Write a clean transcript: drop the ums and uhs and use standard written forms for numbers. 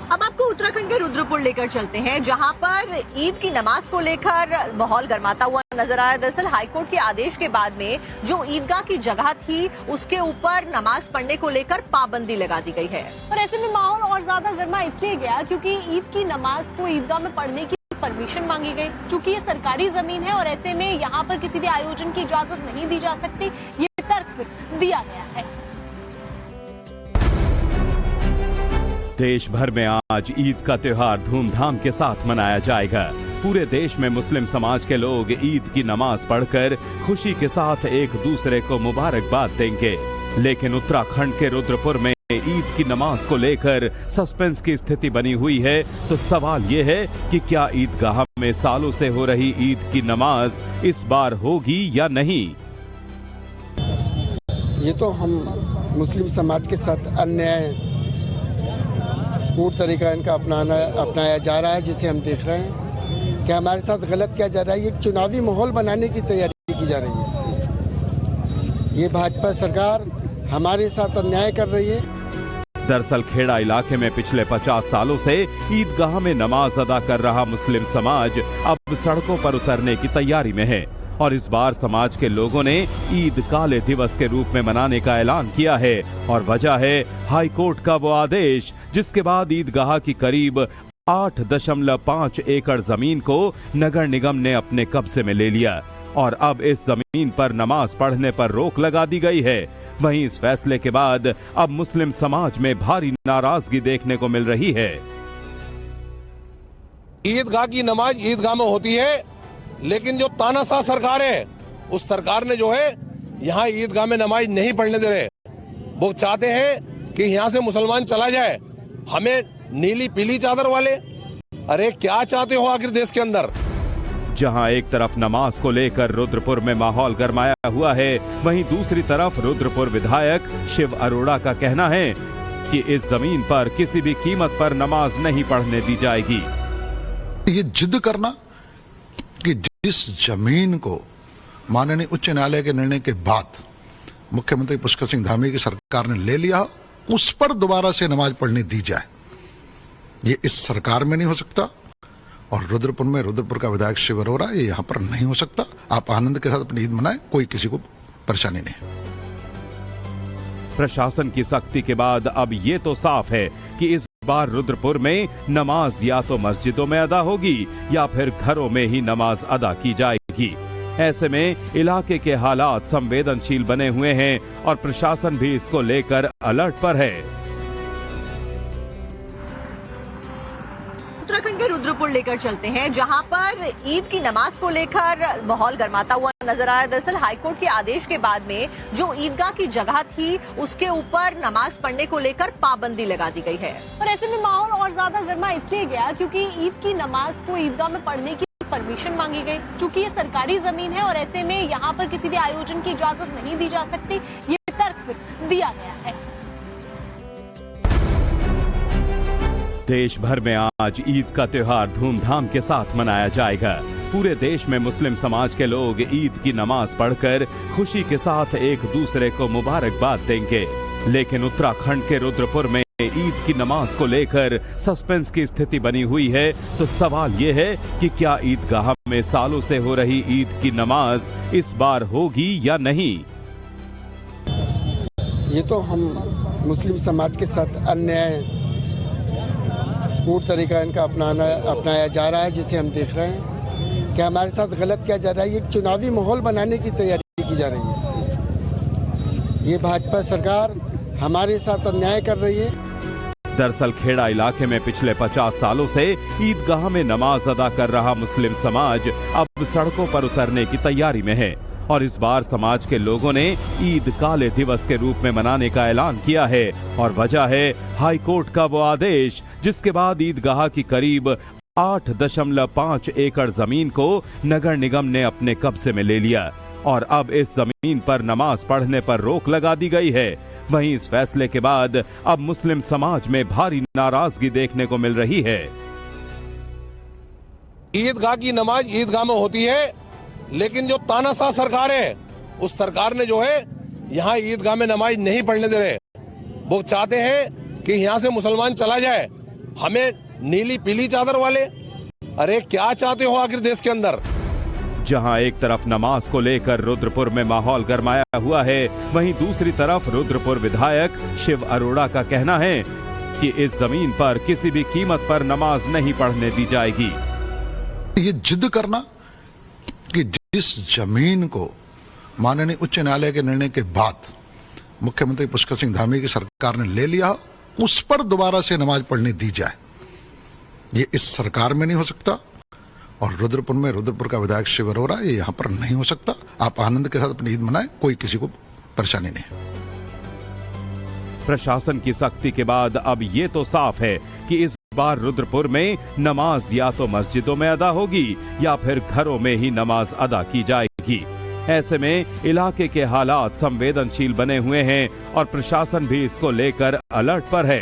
अब आपको उत्तराखंड के रुद्रपुर लेकर चलते हैं, जहां पर ईद की नमाज को लेकर माहौल गर्माता हुआ नजर आ रहा है। दरअसल हाईकोर्ट के आदेश के बाद में जो ईदगाह की जगह थी उसके ऊपर नमाज पढ़ने को लेकर पाबंदी लगा दी गई है। और ऐसे में माहौल और ज्यादा गर्मा इसलिए गया क्योंकि ईद की नमाज को ईदगाह में पढ़ने की परमिशन मांगी गई। चूंकि ये सरकारी जमीन है और ऐसे में यहाँ पर किसी भी आयोजन की इजाजत नहीं दी जा सकती, ये तर्क फिर दिया गया है। देश भर में आज ईद का त्योहार धूमधाम के साथ मनाया जाएगा। पूरे देश में मुस्लिम समाज के लोग ईद की नमाज पढ़कर खुशी के साथ एक दूसरे को मुबारकबाद देंगे। लेकिन उत्तराखंड के रुद्रपुर में ईद की नमाज को लेकर सस्पेंस की स्थिति बनी हुई है। तो सवाल ये है कि क्या ईदगाह में सालों से हो रही ईद की नमाज इस बार होगी या नहीं। ये तो हम मुस्लिम समाज के साथ अन्याय पूर्ण तरीका इनका अपनाया जा रहा है, जिसे हम देख रहे हैं कि हमारे साथ गलत किया जा रहा है। ये चुनावी माहौल बनाने की तैयारी की जा रही है। ये भाजपा सरकार हमारे साथ अन्याय कर रही है। दरअसल खेड़ा इलाके में पिछले 50 सालों से ईदगाह में नमाज अदा कर रहा मुस्लिम समाज अब सड़कों पर उतरने की तैयारी में है। और इस बार समाज के लोगों ने ईद काले दिवस के रूप में मनाने का ऐलान किया है। और वजह है हाई कोर्ट का वो आदेश, जिसके बाद ईदगाह की करीब 8.5 एकड़ जमीन को नगर निगम ने अपने कब्जे में ले लिया और अब इस जमीन पर नमाज पढ़ने पर रोक लगा दी गई है। वहीं इस फैसले के बाद अब मुस्लिम समाज में भारी नाराजगी देखने को मिल रही है। ईदगाह की नमाज ईदगाह में होती है, लेकिन जो तानाशाह सरकार है उस सरकार ने जो है यहाँ ईदगाह में नमाज नहीं पढ़ने दे रहे। वो चाहते हैं कि यहाँ से मुसलमान चला जाए, हमें नीली पीली चादर वाले। अरे क्या चाहते हो आखिर देश के अंदर। जहां एक तरफ नमाज को लेकर रुद्रपुर में माहौल गरमाया हुआ है, वहीं दूसरी तरफ रुद्रपुर विधायक शिव अरोड़ा का कहना है कि इस जमीन पर किसी भी कीमत पर नमाज नहीं पढ़ने दी जाएगी। ये जिद करना कि जिस जमीन को माननीय उच्च न्यायालय के निर्णय के बाद मुख्यमंत्री पुष्कर सिंह धामी की सरकार ने ले लिया, उस पर दोबारा से नमाज पढ़ने दी जाए, ये इस सरकार में नहीं हो सकता। और रुद्रपुर में रुद्रपुर का विधायक शिव अरोड़ा, ये यहां पर नहीं हो सकता। आप आनंद के साथ अपनी ईद मनाएं, कोई किसी को परेशानी नहीं। प्रशासन की सख्ती के बाद अब ये तो साफ है कि इस बार रुद्रपुर में नमाज या तो मस्जिदों में अदा होगी या फिर घरों में ही नमाज अदा की जाएगी। ऐसे में इलाके के हालात संवेदनशील बने हुए हैं और प्रशासन भी इसको लेकर अलर्ट पर है। उत्तराखंड के रुद्रपुर लेकर चलते हैं, जहां पर ईद की नमाज को लेकर माहौल गर्माता हुआ नजर आ रहा है। दरअसल हाईकोर्ट के आदेश के बाद में जो ईदगाह की जगह थी उसके ऊपर नमाज पढ़ने को लेकर पाबंदी लगा दी गई है। और ऐसे में माहौल और ज्यादा गर्मा इसलिए गया क्योंकि ईद की नमाज को ईदगाह में पढ़ने की परमिशन मांगी गई। चूंकि ये सरकारी जमीन है और ऐसे में यहाँ पर किसी भी आयोजन की इजाजत नहीं दी जा सकती, ये तर्क फिर दिया गया है। देश भर में आज ईद का त्योहार धूमधाम के साथ मनाया जाएगा। पूरे देश में मुस्लिम समाज के लोग ईद की नमाज पढ़कर खुशी के साथ एक दूसरे को मुबारकबाद देंगे। लेकिन उत्तराखंड के रुद्रपुर में ईद की नमाज को लेकर सस्पेंस की स्थिति बनी हुई है। तो सवाल ये है कि क्या ईदगाह में सालों से हो रही ईद की नमाज इस बार होगी या नहीं। ये तो हम मुस्लिम समाज के साथ अन्याय पूर्ण तरीका इनका अपनाया जा रहा है, जिसे हम देख रहे हैं कि हमारे साथ गलत किया जा रहा है। ये चुनावी माहौल बनाने की तैयारी की जा रही है। ये भाजपा सरकार हमारे साथ अन्याय कर रही है। दरअसल खेड़ा इलाके में पिछले 50 सालों से ईदगाह में नमाज अदा कर रहा मुस्लिम समाज अब सड़कों पर उतरने की तैयारी में है। और इस बार समाज के लोगों ने ईद काले दिवस के रूप में मनाने का ऐलान किया है। और वजह है हाई कोर्ट का वो आदेश, जिसके बाद ईदगाह की करीब 8.5 एकड़ जमीन को नगर निगम ने अपने कब्जे में ले लिया और अब इस जमीन पर नमाज पढ़ने पर रोक लगा दी गई है। वहीं इस फैसले के बाद अब मुस्लिम समाज में भारी नाराजगी देखने को मिल रही है। ईदगाह की नमाज ईदगाह में होती है, लेकिन जो तानाशाह सरकार है उस सरकार ने जो है यहाँ ईदगाह में नमाज नहीं पढ़ने दे रहे। वो चाहते हैं कि यहाँ से मुसलमान चला जाए, हमें नीली पीली चादर वाले, अरे क्या चाहते हो आखिर देश के अंदर? जहां एक तरफ नमाज को लेकर रुद्रपुर में माहौल गरमाया हुआ है, वहीं दूसरी तरफ रुद्रपुर विधायक शिव अरोड़ा का कहना है कि इस जमीन पर किसी भी कीमत पर नमाज नहीं पढ़ने दी जाएगी। ये जिद करना कि जिस जमीन को माननीय उच्च न्यायालय के निर्णय के बाद मुख्यमंत्री पुष्कर सिंह धामी की सरकार ने ले लिया, उस पर दोबारा से नमाज पढ़ने दी जाए, ये इस सरकार में नहीं हो सकता। और रुद्रपुर में रुद्रपुर का विधायक शिव अरोड़ा, ये यहां पर नहीं हो सकता। आप आनंद के साथ अपनी ईद मनाएं, कोई किसी को परेशानी नहीं। प्रशासन की सख्ती के बाद अब ये तो साफ है कि इस बार रुद्रपुर में नमाज या तो मस्जिदों में अदा होगी या फिर घरों में ही नमाज अदा की जाएगी। ऐसे में इलाके के हालात संवेदनशील बने हुए हैं और प्रशासन भी इसको लेकर अलर्ट पर है।